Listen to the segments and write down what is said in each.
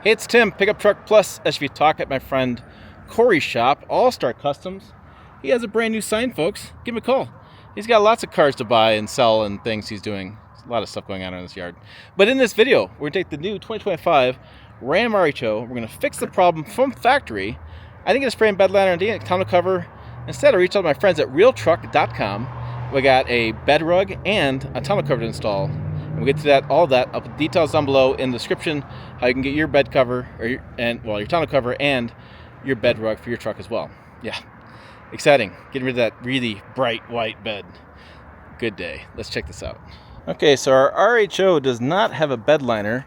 Hey, it's Tim, Pickup Truck Plus SUV Talk at my friend Corey's shop, All Star Customs. He has a brand new sign, folks. Give him a call. He's got lots of cars to buy and sell and things he's doing. There's a lot of stuff going on in this yard. But in this video, we're going to take the new 2025 Ram RHO. We're going to fix the problem from factory. I didn't get a spray and bed liner and didn't get a tonneau cover. Instead, I reached out to my friends at realtruck.com. We got a BedRug and a tonneau cover to install. And we'll get to that, all that. I'll put details down below in the description how you can get your bed cover or your tonneau cover and your bed rug for your truck as well. Yeah, exciting. Getting rid of that really bright white bed. Good day. Let's check this out. Okay, so our RHO does not have a bed liner.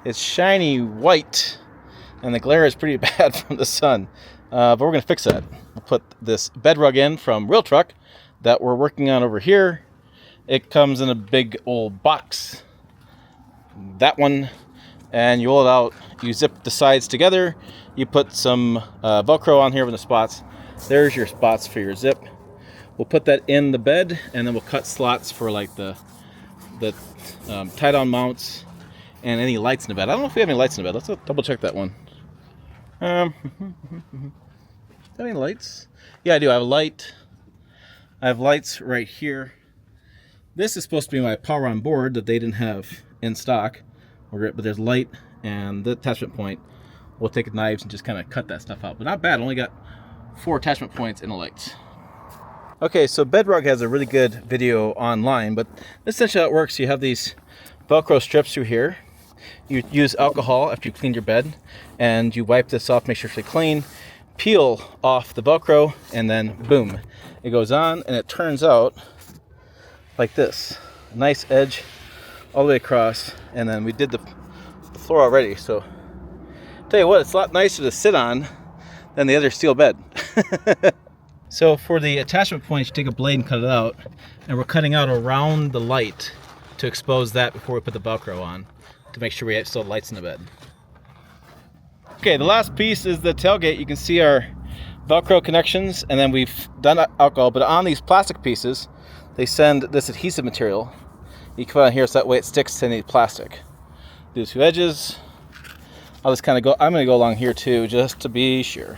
It's shiny white, and the glare is pretty bad from the sun. But we're going to fix that. We'll put this bed rug in from Real Truck that we're working on over here. It comes in a big old box. That one. And you roll it out. You zip the sides together. You put some Velcro on here with the spots. There's your spots for your zip. We'll put that in the bed, and then we'll cut slots for like the tie-down mounts and any lights in the bed. I don't know if we have any lights in the bed. Let's double check that one. Have any lights? Yeah, I do. I have a light. I have lights right here. This is supposed to be my power on board that they didn't have in stock. But there's light and the attachment point. We'll take knives and just kind of cut that stuff out. But not bad. Only got 4 attachment points and the lights. Okay, so BedRug has a really good video online, but essentially how it works, you have these Velcro strips through here. You use alcohol after you clean your bed, and you wipe this off, make sure it's clean, peel off the Velcro, and then boom, it goes on, and it turns out like this. A nice edge all the way across, and then we did the floor already, so tell you what, it's a lot nicer to sit on than the other steel bed. So for the attachment points, you take a blade and cut it out, and we're cutting out around the light to expose that before we put the Velcro on to make sure we still have lights in the bed. Okay, the last piece is the tailgate. You can see our Velcro connections, and then we've done alcohol, but on these plastic pieces they send this adhesive material. You can put it on here so that way it sticks to any plastic. Do the 2 edges. I'll just kind of go, I'm going to go along here too, just to be sure.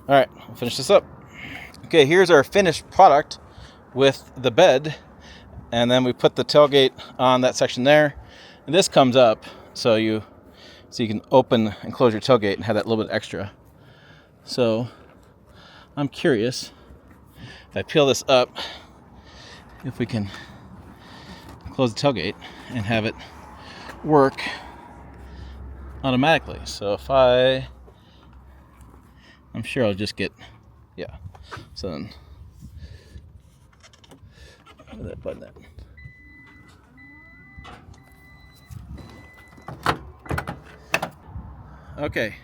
All right, we'll finish this up. Okay, here's our finished product with the bed. And then we put the tailgate on that section there. And this comes up so you can open and close your tailgate and have that little bit extra. So I'm curious, if I peel this up, if we can close the tailgate and have it work automatically. So if I'm sure I'll just get, yeah. So then, look at that button there. Okay,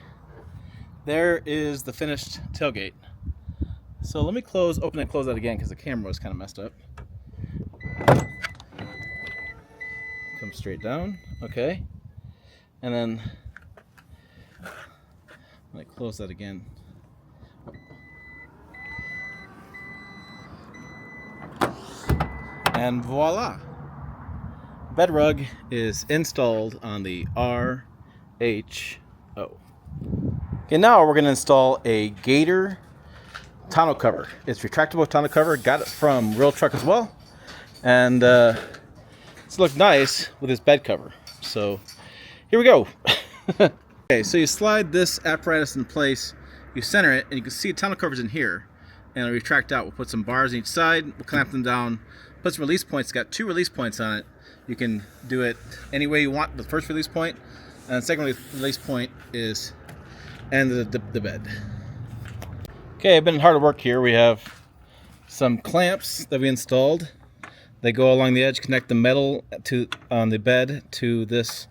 there is the finished tailgate. So let me open and close that again because the camera was kind of messed up. Come straight down, okay, and then let me close that again. And voila! BedRug is installed on the RHO. Okay, now we're going to install a Gator tonneau cover. It's retractable tonneau cover. Got it from Real Truck as well, and it's looked nice with this bed cover. So here we go. Okay, so you slide this apparatus in place, you center it, and you can see tonneau covers in here, and it'll retract out. We'll put some bars on each side, we'll clamp them down, put some release points. It's got 2 release points on it. You can do it any way you want. The first release point and the second release point is end of the bed. Okay, been hard at work here. We have some clamps that we installed. They go along the edge, connect the metal on the bed to this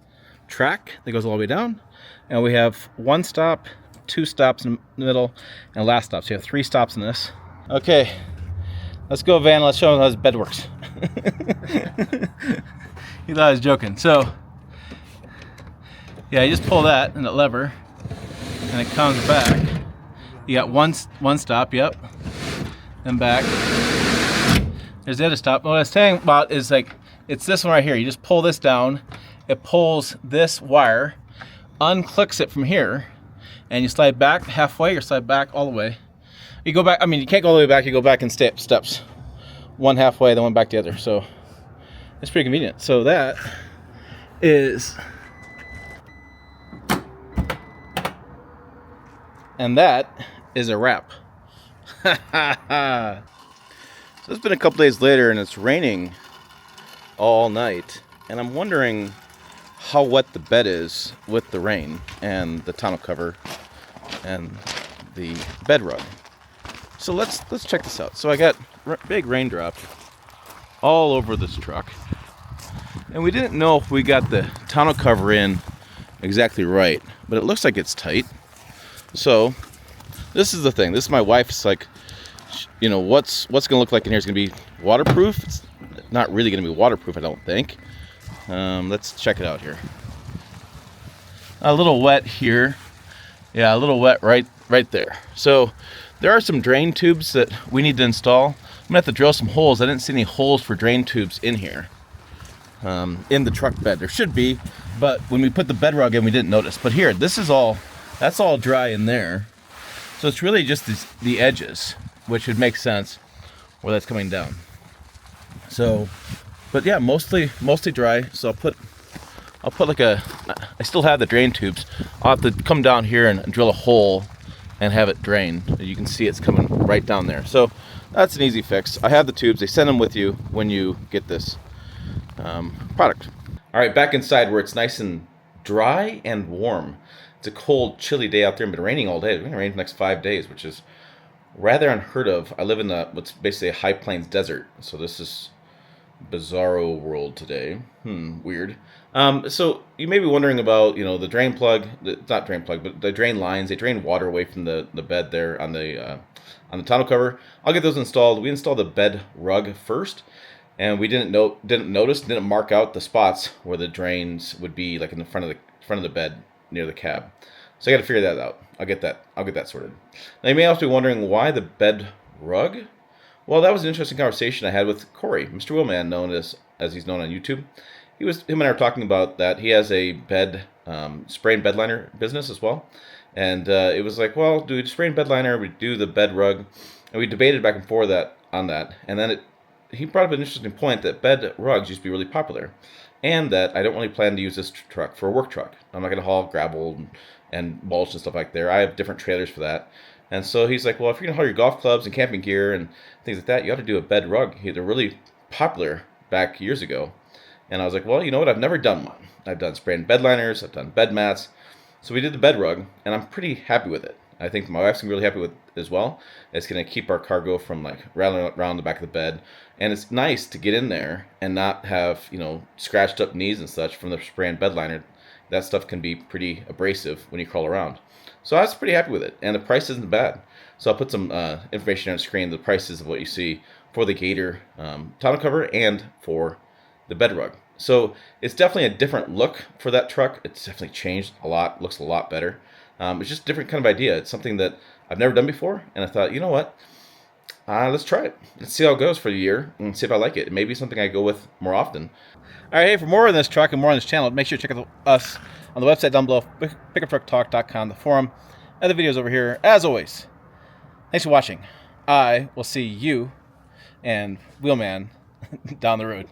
track that goes all the way down. And we have 1 stop, 2 stops in the middle, and last stop. So you have 3 stops in this. Okay, let's go, Van. Let's show them how this bed works. He thought I was joking. So, yeah, you just pull that and that lever, and it comes back. You got one stop, yep. Then back. There's the other stop. What I was saying about is like, it's this one right here. You just pull this down. It pulls this wire unclicks it from here, and you slide back halfway or slide back all the way. You go back, I mean, you can't go all the way back, you go back in steps. One halfway, then one back the other. So it's pretty convenient. So that is, and that is a wrap. So it's been a couple days later and it's raining all night, and I'm wondering how wet the bed is with the rain and the tonneau cover and the bed rug. So let's check this out. So I got big raindrops all over this truck, and we didn't know if we got the tonneau cover in exactly right, but it looks like it's tight. So this is the thing. This is my wife's, like, you know, what's gonna look like in here is gonna be waterproof. It's not really gonna be waterproof, I don't think. Let's check it out here. A little wet here. Yeah, a little wet right there. So there are some drain tubes that we need to install. I'm gonna have to drill some holes. I didn't see any holes for drain tubes in here, in the truck bed. There should be, but when we put the bed rug in, we didn't notice. But here, that's all dry in there. So it's really just the edges, which would make sense where that's coming down. So, but yeah, mostly dry. So I'll put like I still have the drain tubes. I'll have to come down here and drill a hole and have it drain. You can see it's coming right down there. So that's an easy fix. I have the tubes. They send them with you when you get this product. All right, back inside where it's nice and dry and warm. It's a cold, chilly day out there. It's been raining all day. It's going to rain for the next 5 days, which is rather unheard of. I live in what's basically a high plains desert, so this is bizarro world today. Weird. So you may be wondering about, you know, the drain plug, not drain plug, but the drain lines. They drain water away from the bed there on the tonneau cover. I'll get those installed. We installed the bed rug first, and we didn't mark out the spots where the drains would be, like in the front of the bed near the cab. So I got to figure that out. I'll get that sorted. Now you may also be wondering why the bed rug. Well, that was an interesting conversation I had with Corey, Mr. Wheelman, known as he's known on YouTube. Him and I were talking about that. He has a bed spray and bed liner business as well, and it was like, well, do we spray and bed liner? We do the bed rug, and we debated back and forth on that. And then he brought up an interesting point that bed rugs used to be really popular, and that I don't really plan to use this truck for a work truck. I'm not going to haul gravel and mulch and stuff like there. I have different trailers for that. And so he's like, well, if you're going to haul your golf clubs and camping gear and things like that, you ought to do a bed rug. They're really popular back years ago. And I was like, well, you know what? I've never done one. I've done spray and bed liners. I've done bed mats. So we did the bed rug, and I'm pretty happy with it. I think my wife's going to be really happy with it as well. It's going to keep our cargo from like rattling around the back of the bed. And it's nice to get in there and not have, you know, scratched up knees and such from the spray and bed liner. That stuff can be pretty abrasive when you crawl around. So I was pretty happy with it, and the price isn't bad. So I'll put some information on the screen, the prices of what you see for the Gator tonneau cover and for the bed rug. So it's definitely a different look for that truck. It's definitely changed a lot, looks a lot better. It's just a different kind of idea. It's something that I've never done before, and I thought, you know what? Let's try it. Let's see how it goes for a year and see if I like it. It may be something I go with more often. All right, hey, for more on this truck and more on this channel, make sure to check out us on the website down below, pickuptrucktalk.com, the forum, and the videos over here. As always, thanks for watching. I will see you and Wheelman down the road.